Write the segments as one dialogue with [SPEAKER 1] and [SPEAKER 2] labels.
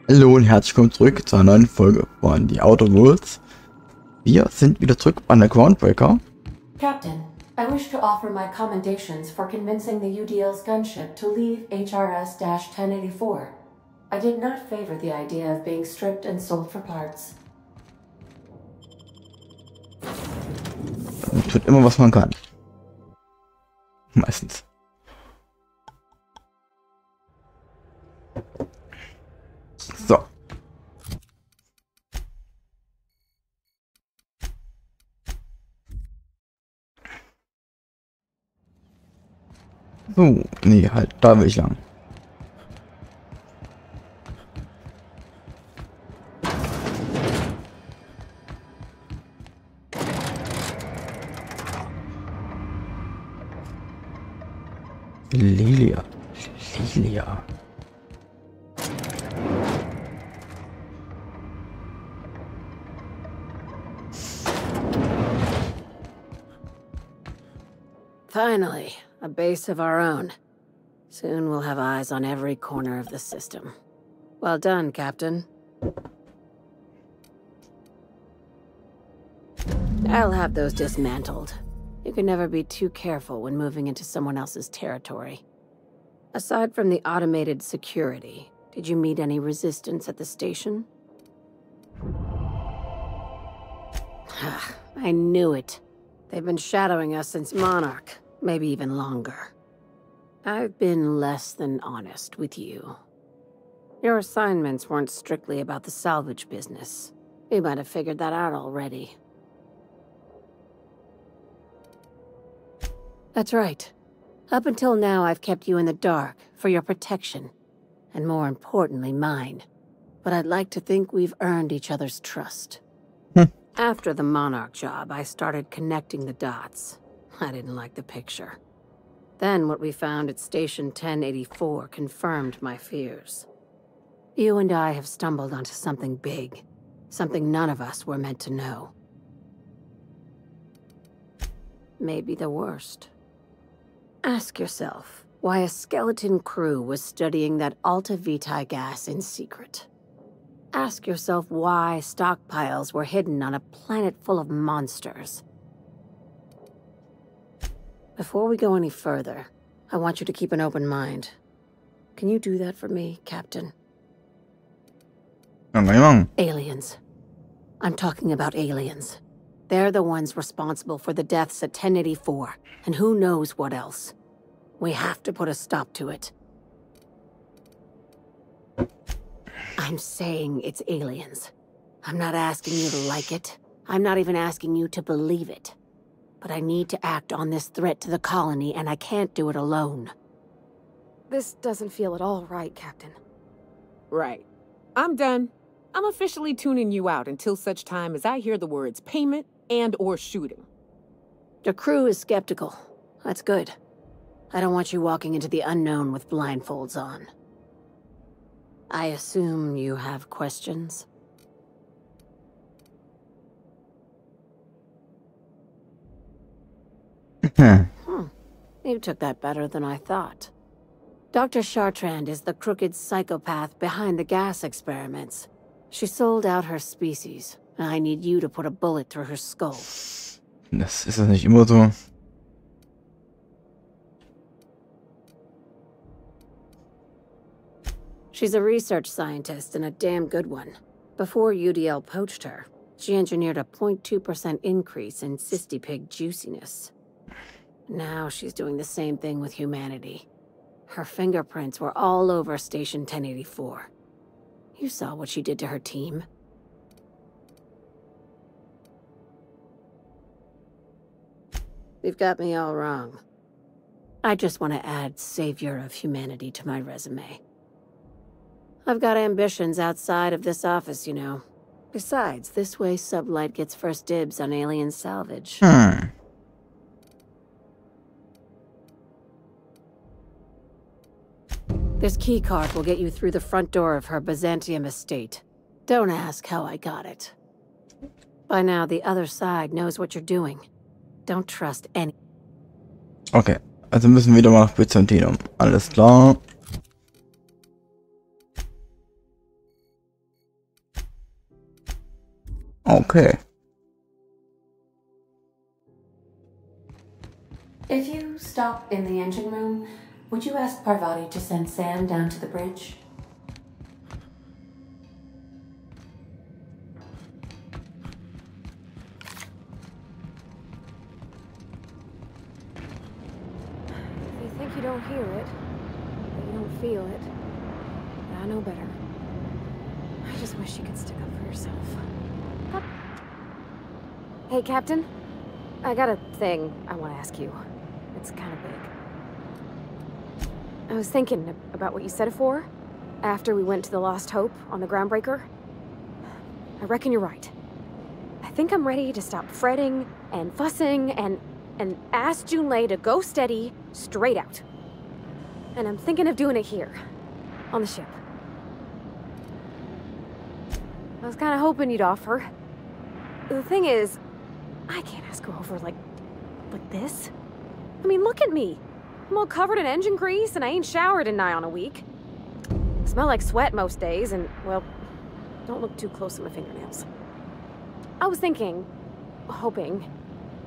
[SPEAKER 1] Hallo und herzlich willkommen zurück zu einer neuen Folge von The Outer Worlds. Wir sind wieder zurück an der Groundbreaker.
[SPEAKER 2] Captain, I wish to offer my commendations for convincing the UDL's gunship to leave HRS-1084. I did not favor the idea of being stripped and sold for parts.
[SPEAKER 1] Man tut immer, was man kann. Meistens. So. So, nee, halt, da will ich lang. Lilia. Lilia.
[SPEAKER 2] Finally, a base of our own. Soon we'll have eyes on every corner of the system. Well done, Captain. I'll have those dismantled. You can never be too careful when moving into someone else's territory. Aside from the automated security, did you meet any resistance at the station? I knew it. They've been shadowing us since Monarch, maybe even longer. I've been less than honest with you. Your assignments weren't strictly about the salvage business. You might have figured that out already. That's right. Up until now, I've kept you in the dark for your protection, and more importantly, mine. But I'd like to think we've earned each other's trust. After the Monarch job, I started connecting the dots. I didn't like the picture. Then what we found at Station 1084 confirmed my fears. You and I have stumbled onto something big, something none of us were meant to know. Maybe the worst. Ask yourself why a skeleton crew was studying that Alta Vitae gas in secret. Ask yourself why stockpiles were hidden on a planet full of monsters. Before we go any further, I want you to keep an open mind. Can you do that for me, Captain? Aliens. I'm talking about aliens. They're the ones responsible for the deaths at 1084, and who knows what else. We have to put a stop to it. I'm saying it's aliens. I'm not asking you to like it. I'm not even asking you to believe it. But I need to act on this threat to the colony, and I can't do it alone.
[SPEAKER 3] This doesn't feel at all right, Captain. Right. I'm done. I'm officially tuning you out until such time as I hear the words payment and/or shooting.
[SPEAKER 2] The crew is skeptical. That's good. I don't want you walking into the unknown with blindfolds on. I assume you have questions? You took that better than I thought. Dr. Chartrand is the crooked psychopath behind the gas experiments. She sold out her species, and I need you to put a bullet through her skull.
[SPEAKER 1] Das ist nicht immer so.
[SPEAKER 2] She's a research scientist and a damn good one. Before UDL poached her, she engineered a 0.2% increase in cystipig juiciness. Now she's doing the same thing with humanity. Her fingerprints were all over Station 1084. You saw what she did to her team. You've got me all wrong. I just want to add Savior of Humanity to my resume. I've got ambitions outside of this office, you know. Besides, this way Sublight gets first dibs on alien salvage. This keycard will get you through the front door of her Byzantium estate. Don't ask how I got it. By now, the other side knows what you're doing. Don't trust any.
[SPEAKER 1] Okay, also müssen wir wieder mal nach Byzantium. Alles klar. Okay.
[SPEAKER 2] If you stop in the engine room, would you ask Parvati to send Sam down to the bridge?
[SPEAKER 3] If you think you don't hear it, but you don't feel it, I know better. I just wish you could stick up for yourself. Hey, Captain. I got a thing I want to ask you. It's kind of big. I was thinking about what you said before, after we went to the Lost Hope on the Groundbreaker. I reckon you're right. I think I'm ready to stop fretting and fussing and ask Junlei to go steady, straight out. And I'm thinking of doing it here, on the ship. I was kind of hoping you'd offer. The thing is, I can't ask her over like this. I mean, look at me. I'm all covered in engine grease and I ain't showered in nigh on a week. I smell like sweat most days and, well, don't look too close at my fingernails. I was thinking, hoping,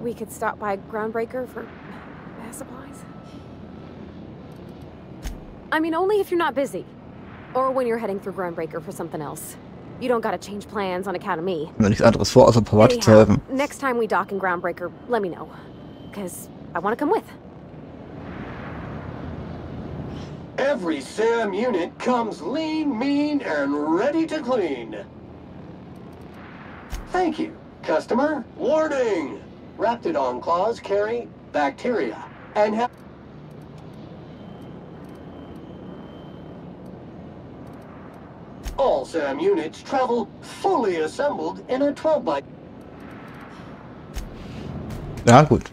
[SPEAKER 3] we could stop by Groundbreaker for bath supplies. I mean, only if you're not busy. Or when you're heading through Groundbreaker for something else. You don't gotta change plans on account of me.
[SPEAKER 1] Wenn nichts anderes vor, außer Parvati zu
[SPEAKER 3] Anyhow,
[SPEAKER 1] helfen.
[SPEAKER 3] next time we dock in Groundbreaker, let me know. Because I want to come with.
[SPEAKER 4] Every SAM unit comes lean, mean, and ready to clean. Thank you, customer. Warning! Raptidon claws carry bacteria and have... All SAM units travel fully assembled in a 12x...
[SPEAKER 1] Ja, gut.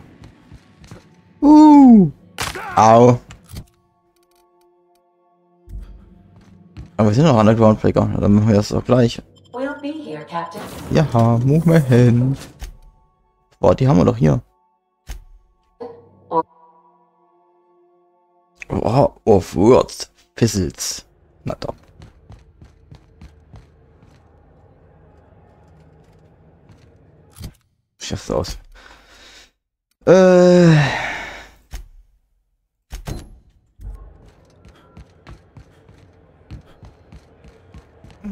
[SPEAKER 1] Au. Aber wir sind noch an der Groundbreaker. Dann machen wir das doch gleich.
[SPEAKER 2] We'll be here, Captain.
[SPEAKER 1] Ja, Moment. Boah, die haben wir doch hier. Oh, of words. Fizzles. Na doch. Schaff's aus.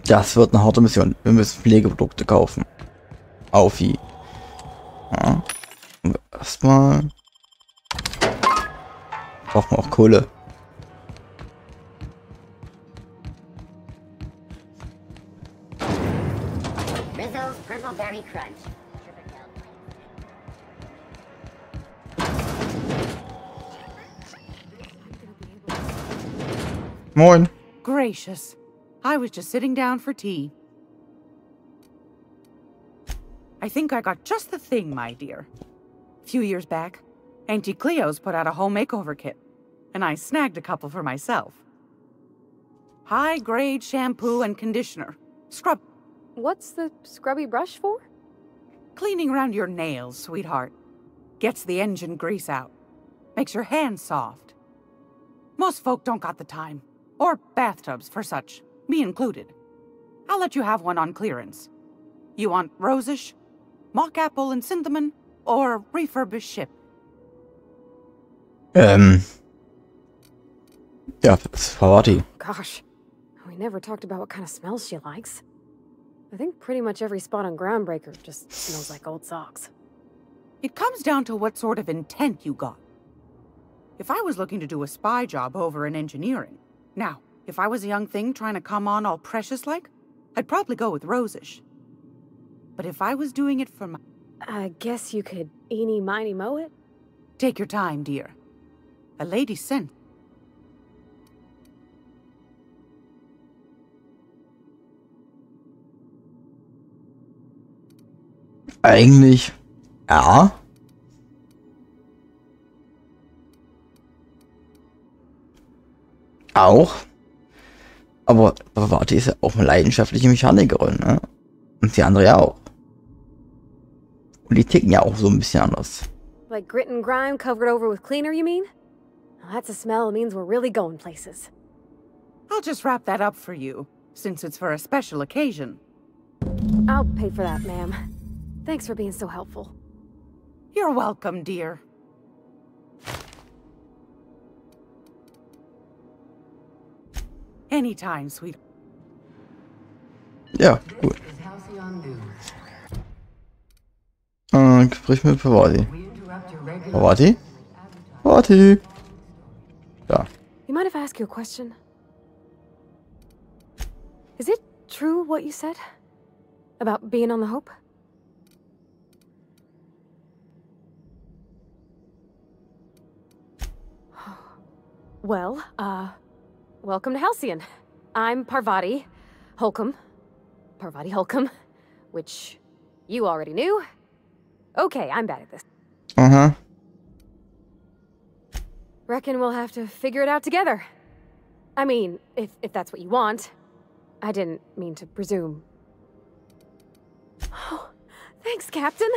[SPEAKER 1] Das wird eine harte Mission. Wir müssen Pflegeprodukte kaufen. Aufi. Ja. Erstmal. Brauchen wir auch Kohle.
[SPEAKER 5] Rizzo's Purple Berry Crunch.
[SPEAKER 1] Moin.
[SPEAKER 6] Gracious. I was just sitting down for tea. I think I got just the thing, my dear. A few years back, Auntie Cleo's put out a home makeover kit, and I snagged a couple for myself. High-grade shampoo and conditioner. Scrub.
[SPEAKER 3] What's the scrubby brush for?
[SPEAKER 6] Cleaning around your nails, sweetheart. Gets the engine grease out. Makes your hands soft. Most folk don't got the time. Or bathtubs for such. Me included. I'll let you have one on clearance. You want rosish, mock apple and cinnamon, or refurbished ship?
[SPEAKER 1] Ja, it's Parvati.
[SPEAKER 3] Gosh, we never talked about what kind of smells she likes. I think pretty much every spot on Groundbreaker just smells like old socks.
[SPEAKER 6] It comes down to what sort of intent you got. If I was looking to do a spy job over in engineering, now, if I was a young thing trying to come on all precious-like, I'd probably go with rosish. But if I was doing it for my...
[SPEAKER 3] I guess you could eeny-miny-moe it?
[SPEAKER 6] Take your time, dear. A lady's scent.
[SPEAKER 1] Eigentlich, ja. Auch. Aber Parvati ist ja auch eine leidenschaftliche Mechanikerin, ne? Und die andere ja auch. Und die ticken ja auch so ein bisschen anders.
[SPEAKER 3] Like grit and grime covered over with cleaner, you mean? Well, that's a smell that means we're really going places.
[SPEAKER 6] I'll just wrap that up for you, since it's for a special occasion.
[SPEAKER 3] I'll pay for that, ma'am. Thanks for being so helpful.
[SPEAKER 6] You're welcome, dear. Anytime, sweet.
[SPEAKER 1] Ja, gut. Gespräch mit Pavati. Pavati? Pavati! Da.
[SPEAKER 3] You mind if I ask you a question? Is it true what you said? About being on the Hope? Well, welcome to Halcyon. I'm Parvati Holcomb. Parvati Holcomb, which you already knew. Okay, I'm bad at this.
[SPEAKER 1] Uh-huh.
[SPEAKER 3] Reckon we'll have to figure it out together. I mean, if that's what you want. I didn't mean to presume. Oh, thanks, Captain.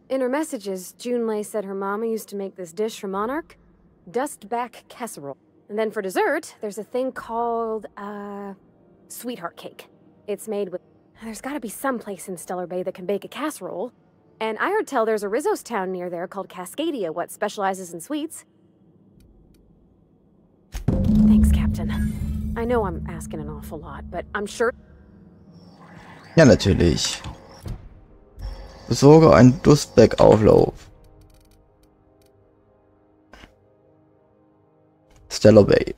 [SPEAKER 3] In her messages, Junlei said her mama used to make this dish for Monarch. Dustback casserole. And then for dessert, there's a thing called, sweetheart cake. It's made with... There's gotta be some place in Stellar Bay that can bake a casserole. And I heard tell there's a Rizzo's town near there called Cascadia, what specializes in sweets. Thanks, Captain. I know I'm asking an awful lot, but I'm sure...
[SPEAKER 1] Ja, natürlich. Besorge einen Dustback-Auflauf. Stellar Bay.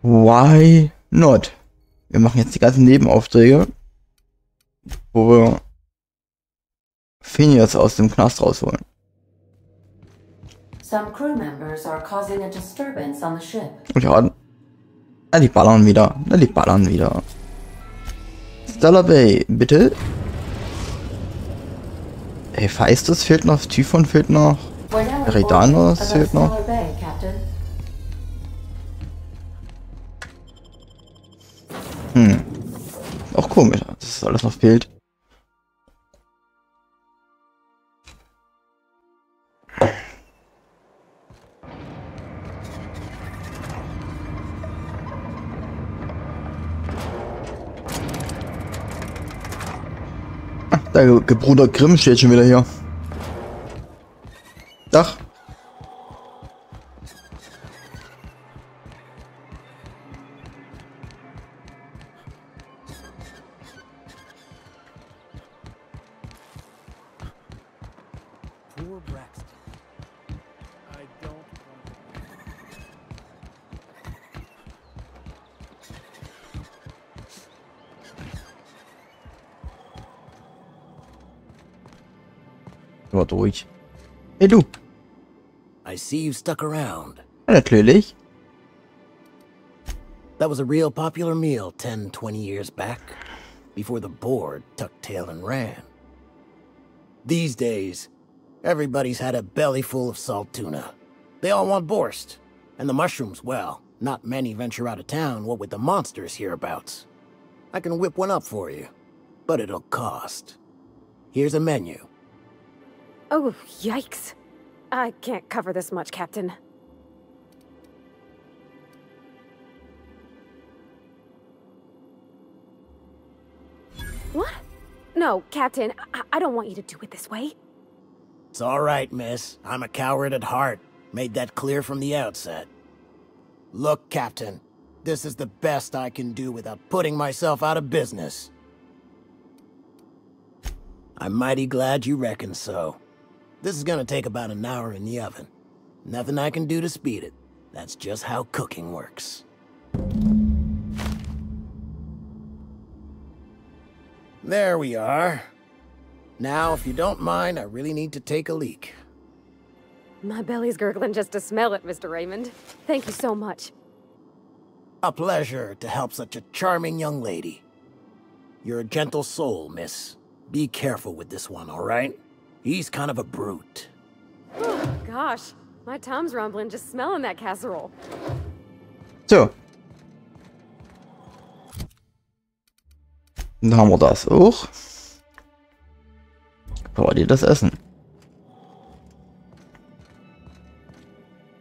[SPEAKER 1] Why not? Wir machen jetzt die ganzen Nebenaufträge, wo wir Phineas aus dem Knast rausholen.
[SPEAKER 7] Some crew members are causing a disturbance on the ship.
[SPEAKER 1] Und ja, die ballern wieder. Die ballern wieder. Stellar Bay, bitte. Ey, Feistus fehlt noch, Typhon fehlt noch. Eridanos fehlt noch. Auch komisch, dass das alles noch fehlt. Der Bruder Grimm steht schon wieder hier. Dach. War durch. Hey du.
[SPEAKER 8] I see you stuck around.
[SPEAKER 1] Ja, natürlich.
[SPEAKER 8] That was a real popular meal 10, 20 years back, before the board tucked tail and ran. These days, everybody's had a belly full of salt tuna. They all want borscht. And the mushrooms, well, not many venture out of town, what with the monsters hereabouts. I can whip one up for you, but it'll cost. Here's a menu.
[SPEAKER 3] Oh, yikes. I can't cover this much, Captain. What? No, Captain, I don't want you to do it this way.
[SPEAKER 8] It's all right, miss. I'm a coward at heart. Made that clear from the outset. Look, Captain, this is the best I can do without putting myself out of business. I'm mighty glad you reckon so. This is gonna take about an hour in the oven. Nothing I can do to speed it. That's just how cooking works. There we are. Now, if you don't mind, I really need to take a leak.
[SPEAKER 3] My belly's gurgling just to smell it, Mr. Raymond. Thank you so much.
[SPEAKER 8] A pleasure to help such a charming young lady. You're a gentle soul, miss. Be careful with this one, all right? He's kind of a brute.
[SPEAKER 3] Gosh, my tum's rumbling just smelling that casserole.
[SPEAKER 1] So. Dann haben wir das auch. Braucht ihr das Essen?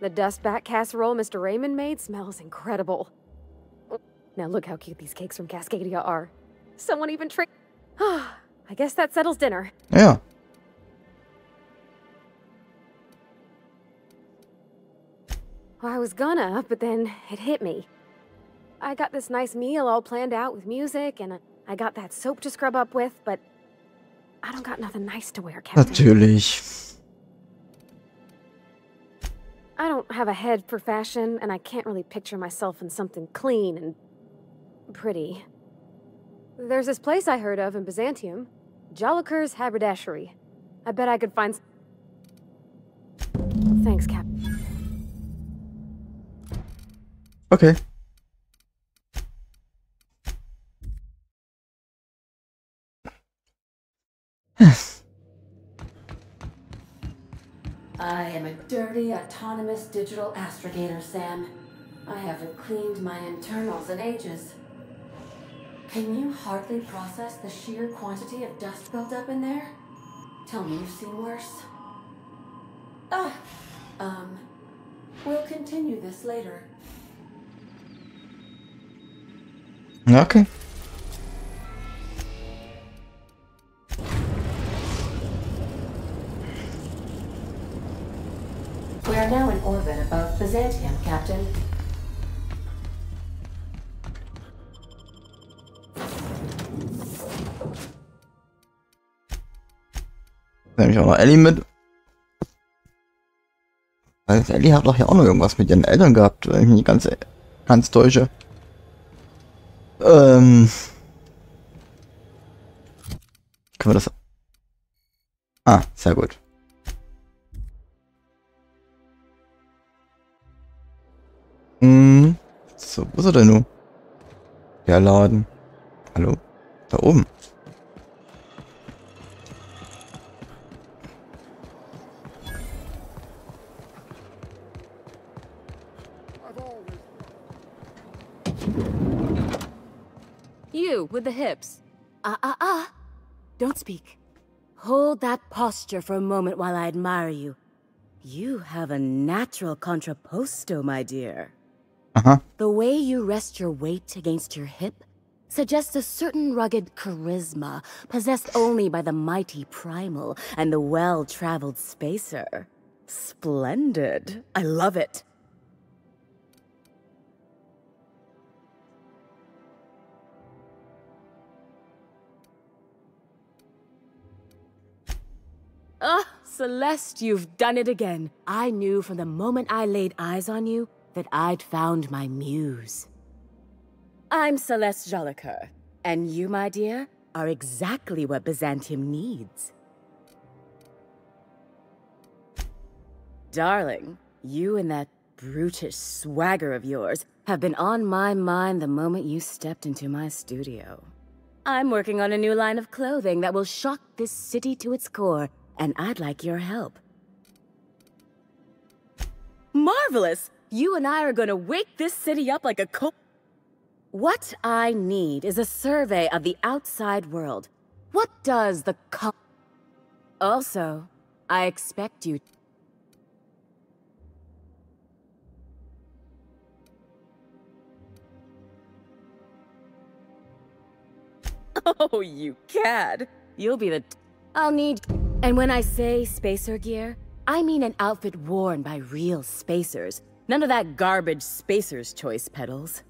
[SPEAKER 3] The dustback casserole Mr. Raymond made smells incredible. Now look how cute these cakes from Cascadia are. Someone even tricked... I guess that settles dinner.
[SPEAKER 1] Ja.
[SPEAKER 3] Well, I was gonna, but then it hit me. I got this nice meal all planned out with music, and I got that soap to scrub up with, but I don't got nothing nice to wear, Captain.
[SPEAKER 1] Natürlich.
[SPEAKER 3] I don't have a head for fashion, and I can't really picture myself in something clean and pretty. There's this place I heard of in Byzantium, Jolicoeur's Haberdashery. I bet I could find. Thanks, Cap.
[SPEAKER 1] Okay.
[SPEAKER 7] I am a dirty, autonomous digital astrogator, Sam. I haven't cleaned my internals in ages. Can you hardly process the sheer quantity of dust built up in there? Tell me you've seen worse. We'll continue this later.
[SPEAKER 1] Okay.
[SPEAKER 7] We are now in orbit above Byzantium, Captain.
[SPEAKER 1] Da nehme ich auch noch Ellie mit. Also Ellie hat doch hier auch noch irgendwas mit ihren Eltern gehabt, wenn ich mich nicht ganz täusche. Können wir das... Ah, sehr gut. So, wo ist er denn nun? Der Laden. Hallo? Da oben.
[SPEAKER 2] You, with the hips. Don't speak. Hold that posture for a moment while I admire you. You have a natural contrapposto, my dear. The way you rest your weight against your hip suggests a certain rugged charisma possessed only by the mighty primal and the well-traveled spacer. Splendid. I love it. Celeste, you've done it again. I knew from the moment I laid eyes on you that I'd found my muse. I'm Celeste Jolicoeur, and you, my dear, are exactly what Byzantium needs. Darling, you and that brutish swagger of yours have been on my mind the moment you stepped into my studio. I'm working on a new line of clothing that will shock this city to its core, and I'd like your help. Marvelous! You and I are gonna wake this city up like a What I need is a survey of the outside world. What does the Also, I expect you... Oh, you cad. You'll be the... I'll need... And when I say spacer gear, I mean an outfit worn by real spacers. None of that garbage spacer's choice pedals.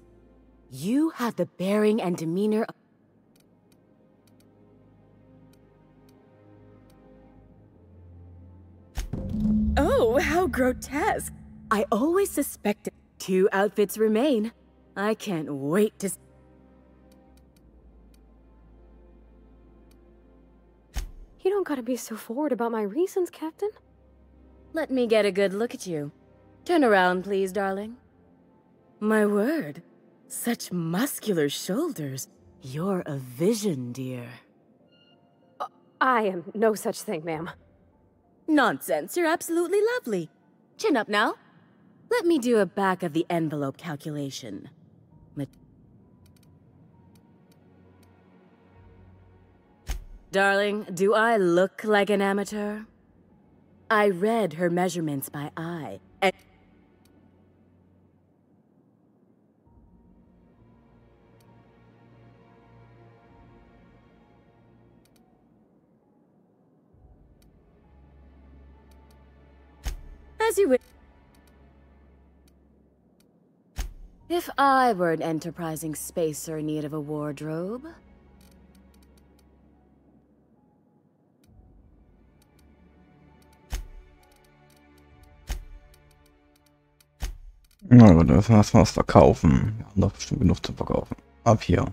[SPEAKER 2] You have the bearing and demeanor of... Oh, how grotesque. I always suspected 2 outfits remain. I can't wait to...
[SPEAKER 3] You don't gotta be so forward about my reasons, Captain.
[SPEAKER 2] Let me get a good look at you. Turn around, please, darling. My word. Such muscular shoulders. You're a vision, dear.
[SPEAKER 3] I am no such thing, ma'am.
[SPEAKER 2] Nonsense. You're absolutely lovely. Chin up now. Let me do a back-of-the-envelope calculation. Darling, do I look like an amateur? I read her measurements by eye, and...
[SPEAKER 7] As you wish. If I were an enterprising spacer in need of a wardrobe.
[SPEAKER 1] Na gut, dann müssen wir erstmal was verkaufen. Wir haben doch bestimmt genug zu verkaufen. Ab hier.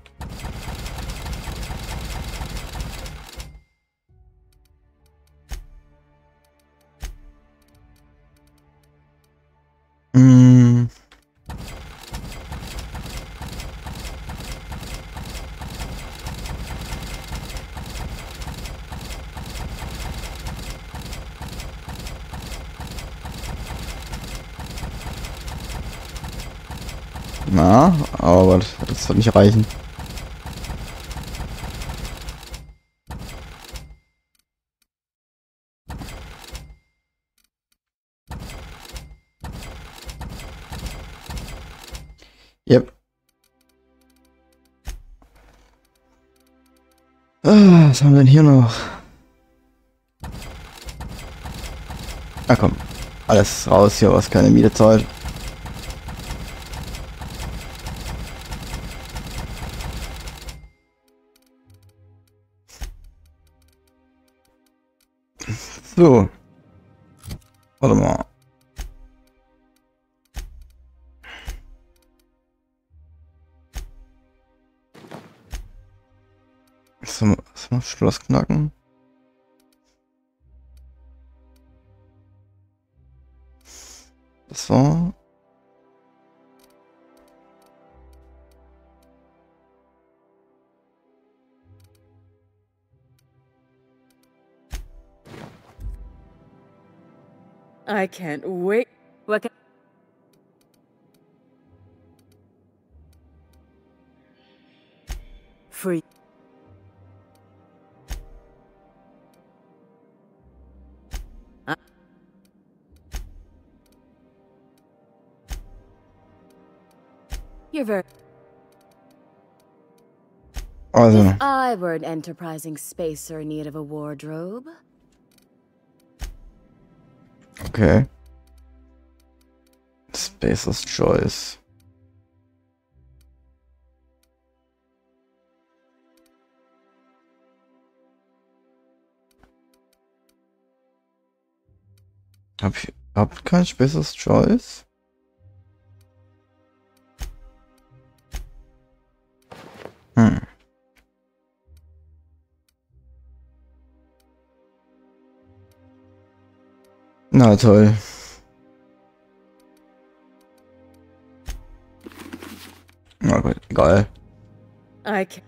[SPEAKER 1] Hm. Na, aber das wird nicht reichen. Yep. Was haben wir denn hier noch? Na komm, alles raus hier, was keine Miete zahlt. So. Warte mal. Was mal Schloss knacken? Das war...
[SPEAKER 7] I can't wait. What can... Free. You're very...
[SPEAKER 1] Also,
[SPEAKER 7] If I were an enterprising spacer in need of a wardrobe.
[SPEAKER 1] okay. Spacer's Choice. Habt kein Spacer's Choice? Hm. Na toll. Na gut, egal.
[SPEAKER 7] I can...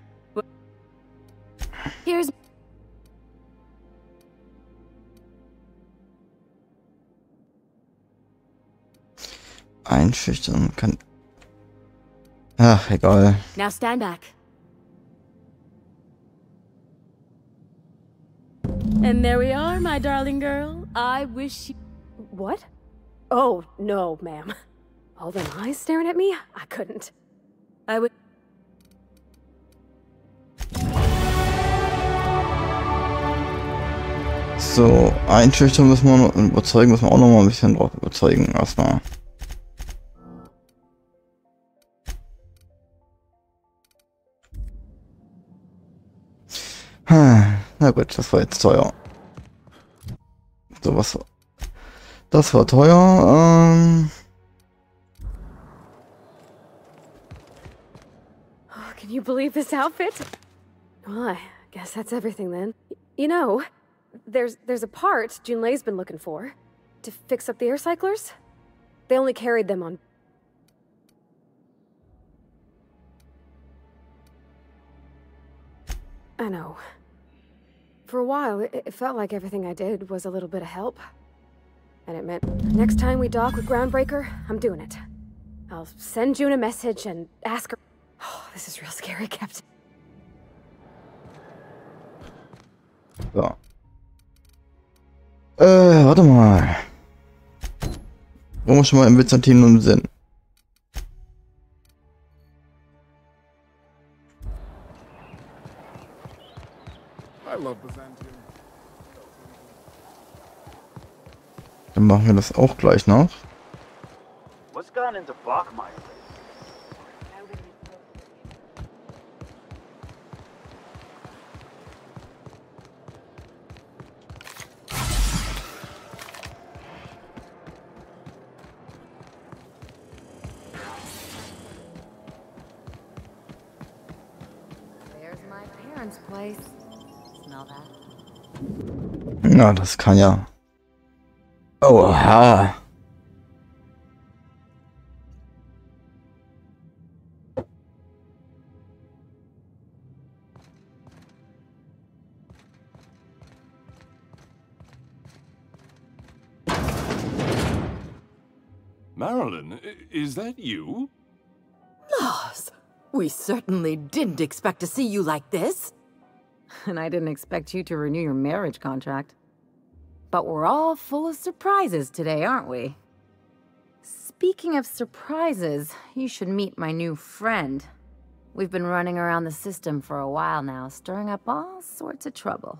[SPEAKER 7] Here's...
[SPEAKER 1] Einschüchtern kann... Ach, egal.
[SPEAKER 7] Now stand back. And there we are, my darling girl. I wish you...
[SPEAKER 3] What? Oh, no, ma'am. All them eyes staring at me? I couldn't.
[SPEAKER 7] I would...
[SPEAKER 1] So, einschüchtern müssen wir noch überzeugen, müssen wir auch noch mal ein bisschen drauf überzeugen erstmal. Na gut, das war jetzt teuer. So, was... Das war teuer,
[SPEAKER 3] Oh, can you believe this outfit? Well, I guess that's everything then. You know, there's a part Junlei's been looking for to fix up the air cyclers. They only carried them on... I know. For a while, it felt like everything I did was a little bit of help. And it meant next time we dock with Groundbreaker, I'm doing it. I'll send June a message and ask her... Oh, this is real scary, Captain.
[SPEAKER 1] so. Warte mal. Wollen wir schon mal im Byzantinum sind? Dann machen wir das auch gleich noch.
[SPEAKER 9] What's gone into Bachmeyer?
[SPEAKER 3] There's my parents' place. Smell that?
[SPEAKER 1] Na, das kann ja. Oha.
[SPEAKER 10] Marilyn, is that you?
[SPEAKER 11] Laws, we certainly didn't expect to see you like this.
[SPEAKER 3] And I didn't expect you to renew your marriage contract. But we're all full of surprises today, aren't we? Speaking of surprises, you should meet my new friend. We've been running around the system for a while now, stirring up all sorts of trouble.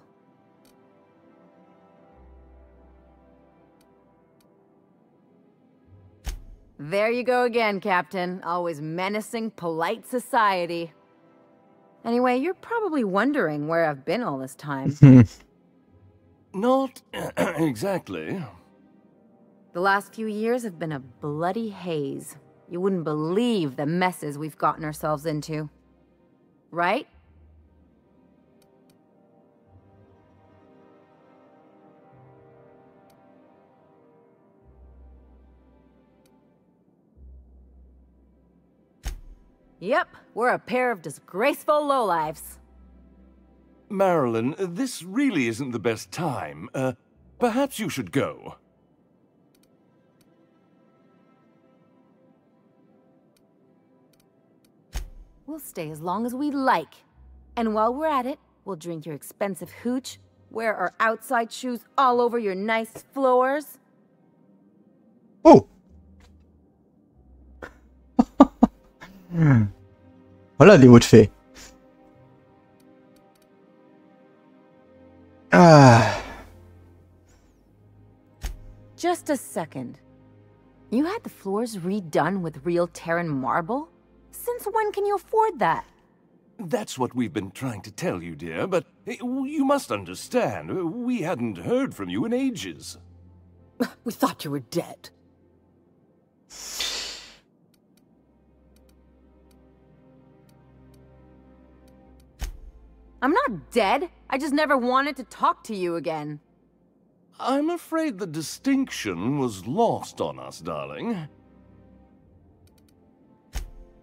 [SPEAKER 3] There you go again, Captain. Always menacing polite society. Anyway, you're probably wondering where I've been all this time.
[SPEAKER 10] Not exactly.
[SPEAKER 3] The last few years have been a bloody haze. You wouldn't believe the messes we've gotten ourselves into. Right? Yep, we're a pair of disgraceful lowlifes.
[SPEAKER 10] Marilyn, this really isn't the best time. Perhaps you should go.
[SPEAKER 3] We'll stay as long as we like. And while we're at it, we'll drink your expensive hooch, wear our outside shoes all over your nice floors.
[SPEAKER 1] Oh! Holla, die Mutfee. Ah.
[SPEAKER 3] Just a second. You had the floors redone with real Terran marble? Since when can you afford that?
[SPEAKER 10] That's what we've been trying to tell you, dear, but you must understand, we hadn't heard from you in ages.
[SPEAKER 11] We thought you were dead.
[SPEAKER 3] I'm not dead. I just never wanted to talk to you again.
[SPEAKER 10] I'm afraid the distinction was lost on us, darling.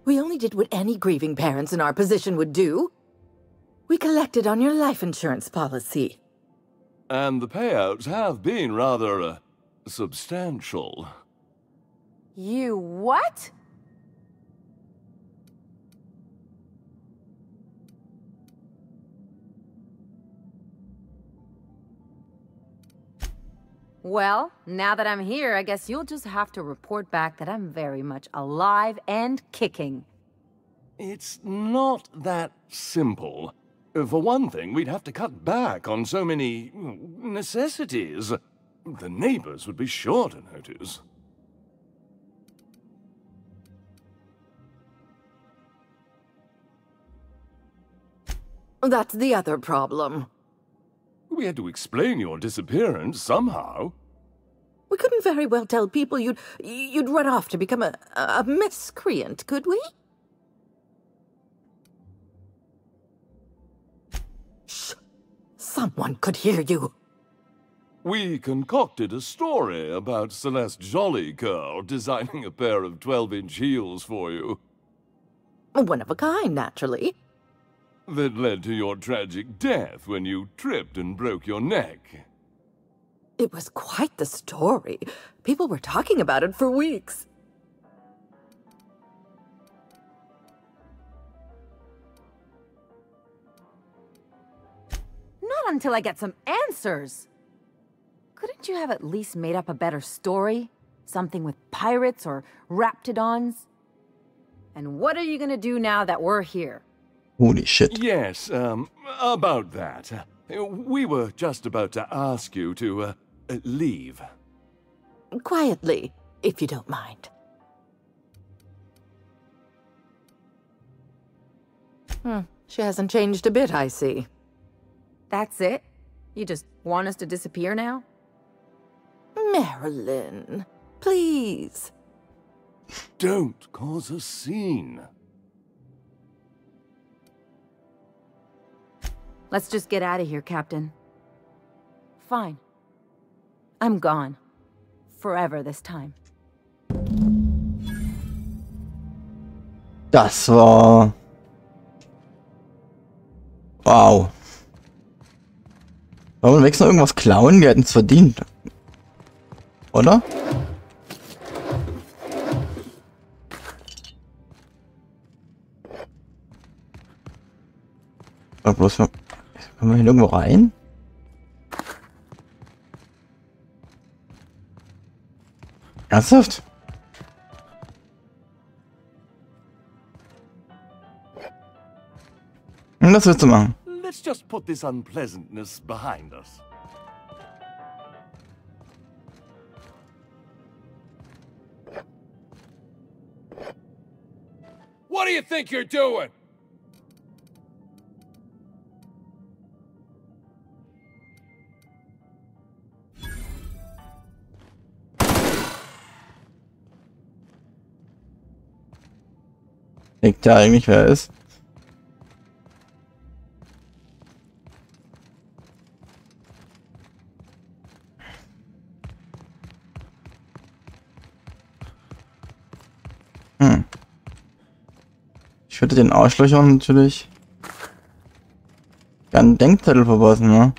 [SPEAKER 11] We only did what any grieving parents in our position would do. We collected on your life insurance policy.
[SPEAKER 10] And the payouts have been rather, substantial.
[SPEAKER 3] You what? Well, now that I'm here, I guess you'll just have to report back that I'm very much alive and kicking.
[SPEAKER 10] It's not that simple. For one thing, we'd have to cut back on so many necessities. The neighbors would be sure to notice.
[SPEAKER 11] That's the other problem.
[SPEAKER 10] We had to explain your disappearance somehow.
[SPEAKER 11] We couldn't very well tell people you'd run off to become a miscreant, could we? Shh! Someone could hear you.
[SPEAKER 10] We concocted a story about Celeste Jollycurl designing a pair of 12-inch heels for you.
[SPEAKER 11] One of a kind, naturally.
[SPEAKER 10] That led to your tragic death when you tripped and broke your neck.
[SPEAKER 11] It was quite the story. People were talking about it for weeks.
[SPEAKER 3] Not until I get some answers. Couldn't you have at least made up a better story? Something with pirates or raptidons? And what are you gonna do now that we're here?
[SPEAKER 1] Holy shit.
[SPEAKER 10] Yes, about that. We were just about to ask you to, leave.
[SPEAKER 11] quietly, if you don't mind. She hasn't changed a bit, I see.
[SPEAKER 3] That's it? You just want us to disappear now?
[SPEAKER 11] Marilyn, please.
[SPEAKER 10] Don't cause a scene.
[SPEAKER 3] Let's just get out of here, Captain. Fine. I'm gone. Forever this time.
[SPEAKER 1] Das war... Wow. Warum wir noch irgendwas klauen? Wir hätten es verdient. Oder? Aber bloß mal... Können wir hier irgendwo rein? Ernsthaft? Was willst du machen?
[SPEAKER 10] Let's just put this unpleasantness behind us.
[SPEAKER 12] What do you think you're doing?
[SPEAKER 1] Liegt ja eigentlich, wer er ist. Ich würde den Arschlöchern natürlich gerne einen Denkzettel verpassen, ne?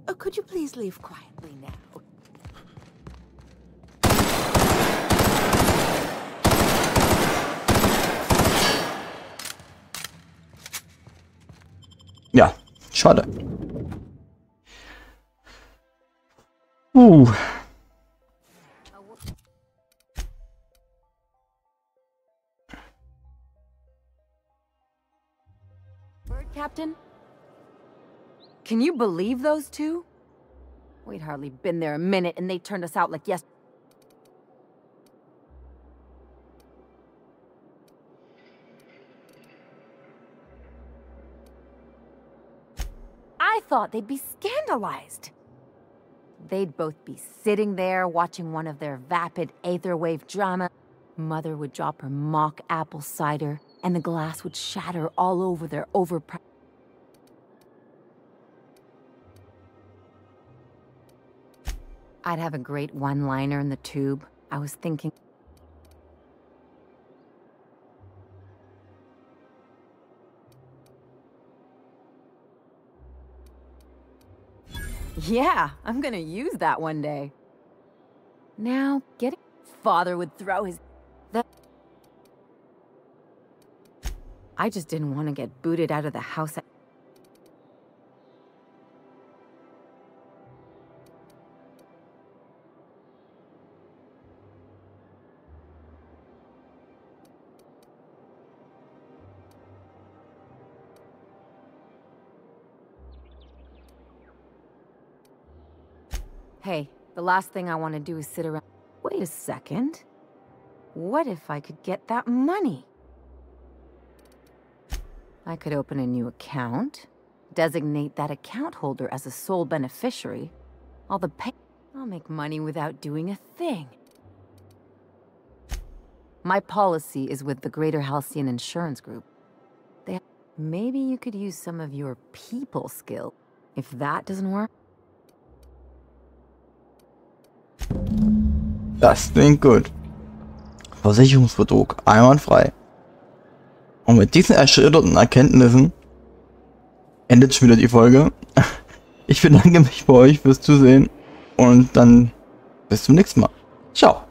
[SPEAKER 11] Oh, could you please leave quietly now?
[SPEAKER 1] Ja, schade.
[SPEAKER 3] Word, Captain? Can you believe those two? We'd hardly been there a minute and they turned us out like yesterday. I thought they'd be scandalized. They'd both be sitting there watching one of their vapid aetherwave drama. Mother would drop her mock apple cider, and the glass would shatter all over their overpriced. I'd have a great one-liner in the tube. I was thinking... Yeah, I'm gonna use that one day. Now, getting... Father would throw his... I just didn't want to get booted out of the house. Hey, the last thing I want to do is sit around... Wait a second. What if I could get that money? I could open a new account, designate that account holder as a sole beneficiary. I'll make money without doing a thing. My policy is with the Greater Halcyon Insurance Group. Maybe you could use some of your people skill. If that doesn't work...
[SPEAKER 1] Das klingt gut. Versicherungsbetrug, einwandfrei. Und mit diesen erschütterten Erkenntnissen endet schon wieder die Folge. Ich bedanke mich bei euch fürs Zusehen und dann bis zum nächsten Mal. Ciao.